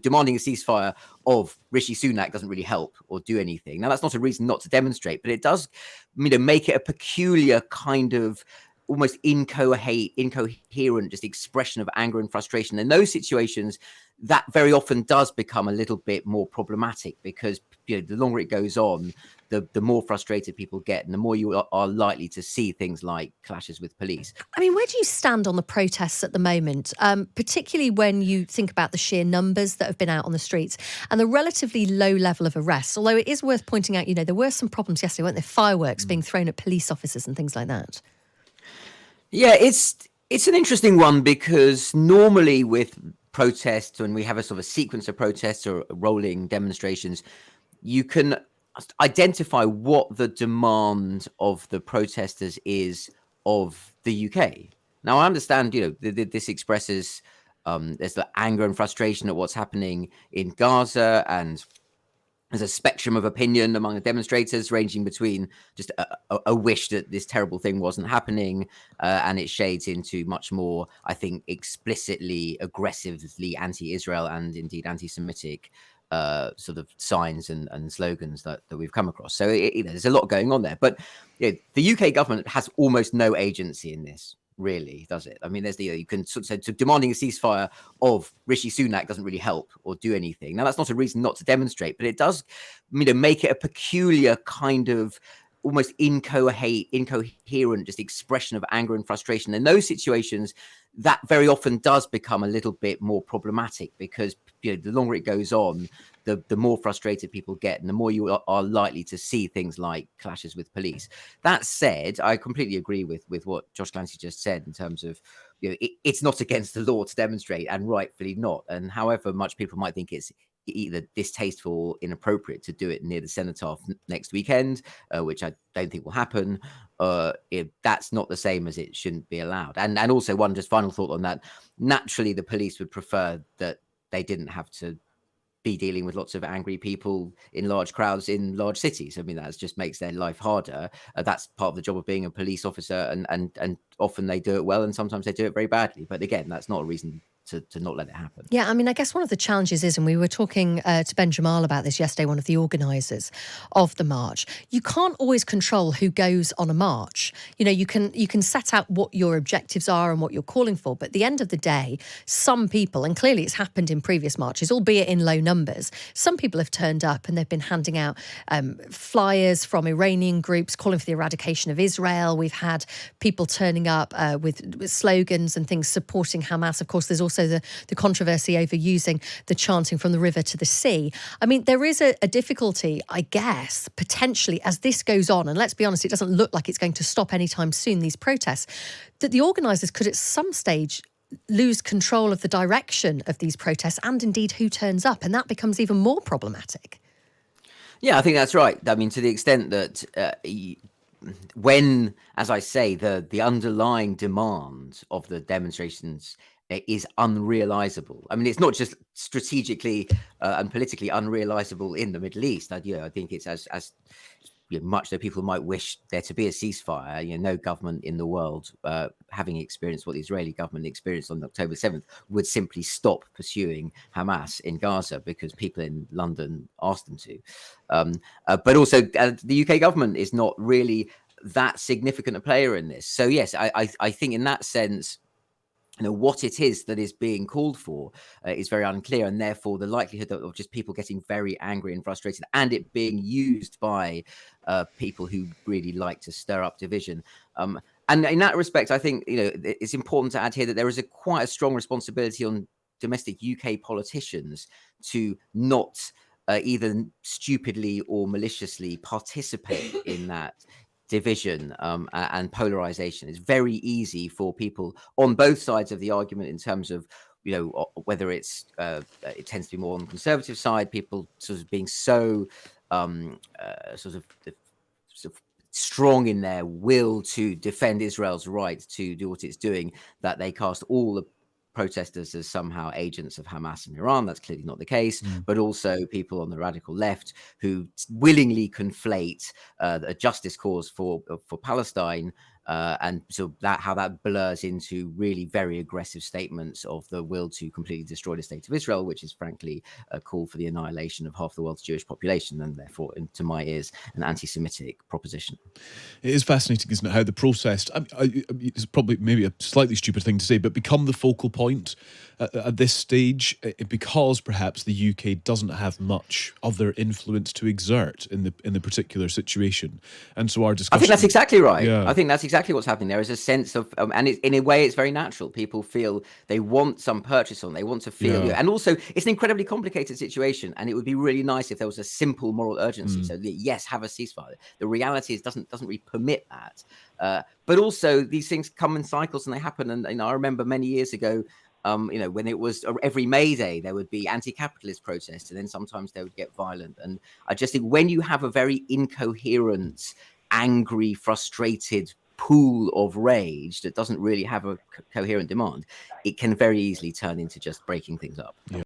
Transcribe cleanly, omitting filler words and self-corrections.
demanding a ceasefire of Rishi Sunak doesn't really help or do anything. Now, that's not a reason not to demonstrate, but it does, make it a peculiar kind of almost incoherent just expression of anger and frustration. In those situations, that very often does become a little bit more problematic because the longer it goes on, the more frustrated people get and the more you are likely to see things like clashes with police. I mean, where do you stand on the protests at the moment, particularly when you think about the sheer numbers that have been out on the streets and the relatively low level of arrests? Although it is worth pointing out, there were some problems yesterday, weren't there? Fireworks being thrown at police officers and things like that. Yeah, it's an interesting one because normally with protests, when we have a sort of a sequence of protests or rolling demonstrations, you can identify what the demand of the protesters is of the UK. Now, I understand, this expresses there's the anger and frustration at what's happening in Gaza, and there's a spectrum of opinion among the demonstrators ranging between just a wish that this terrible thing wasn't happening, and it shades into much more, I think, explicitly, aggressively anti-Israel and indeed anti-Semitic sort of signs and slogans that we've come across. So there's a lot going on there. But the UK government has almost no agency in this, really, does it? I mean, there's you can sort of say demanding a ceasefire of Rishi Sunak doesn't really help or do anything. Now, that's not a reason not to demonstrate, but it does, make it a peculiar kind of almost incoherent just expression of anger and frustration. In those situations, that very often does become a little bit more problematic because the longer it goes on, the more frustrated people get and the more you are likely to see things like clashes with police. That said, I completely agree with what Josh Clancy just said in terms of it's not against the law to demonstrate, and rightfully not. And however much people might think it's either distasteful or inappropriate to do it near the cenotaph next weekend, which I don't think will happen, that's not the same as it shouldn't be allowed. And also one just final thought on that, naturally the police would prefer that they didn't have to be dealing with lots of angry people in large crowds in large cities. I mean, that just makes their life harder. That's part of the job of being a police officer, and often they do it well and sometimes they do it very badly. But again, that's not a reason to not let it happen. Yeah, I mean, I guess one of the challenges is, and we were talking to Ben Jamal about this yesterday, one of the organisers of the march, you can't always control who goes on a march. You can set out what your objectives are and what you're calling for, but at the end of the day, some people, and clearly it's happened in previous marches, albeit in low numbers, some people have turned up and they've been handing out flyers from Iranian groups calling for the eradication of Israel. We've had people turning up with slogans and things supporting Hamas. Of course, there's also the controversy over using the chanting from the river to the sea. I mean, there is a difficulty, I guess, potentially as this goes on, and let's be honest, it doesn't look like it's going to stop anytime soon, these protests, that the organisers could at some stage lose control of the direction of these protests and indeed who turns up, and that becomes even more problematic. Yeah, I think that's right. I mean, to the extent that when, as I say, the underlying demand of the demonstrations is unrealizable. I mean, it's not just strategically and politically unrealizable in the Middle East. I think it's as much that people might wish there to be a ceasefire. No government in the world, having experienced what the Israeli government experienced on October 7th, would simply stop pursuing Hamas in Gaza because people in London asked them to. But also, the UK government is not really that significant a player in this. So yes, I think in that sense, what it is that is being called for is very unclear, and therefore the likelihood of just people getting very angry and frustrated and it being used by people who really like to stir up division. And in that respect, I think it's important to add here that there is quite a strong responsibility on domestic UK politicians to not either stupidly or maliciously participate in that division and polarization. It's very easy for people on both sides of the argument in terms of whether it tends to be more on the conservative side, people sort of being so sort of strong in their will to defend Israel's right to do what it's doing, that they cast all the protesters as somehow agents of Hamas in Iran. That's clearly not the case. But also people on the radical left who willingly conflate a justice cause for Palestine And so that how that blurs into really very aggressive statements of the will to completely destroy the state of Israel, which is frankly a call for the annihilation of half the world's Jewish population, and therefore, to my ears, an anti-Semitic proposition. It is fascinating, isn't it, how the process, it's probably maybe a slightly stupid thing to say, but become the focal point at this stage, because perhaps the UK doesn't have much other influence to exert in the particular situation. And so our discussion... I think that's exactly right. Yeah. I think that's exactly what's happening. There is a sense of, and in a way, it's very natural. People feel they want some purchase on, they want to feel, and also it's an incredibly complicated situation. And it would be really nice if there was a simple moral urgency. So yes, have a ceasefire. The reality is doesn't really permit that. But also these things come in cycles and they happen. And I remember many years ago, when it was every May Day, there would be anti-capitalist protests, and then sometimes they would get violent. And I just think when you have a very incoherent, angry, frustrated pool of rage that doesn't really have a coherent demand, it can very easily turn into just breaking things up. Yeah.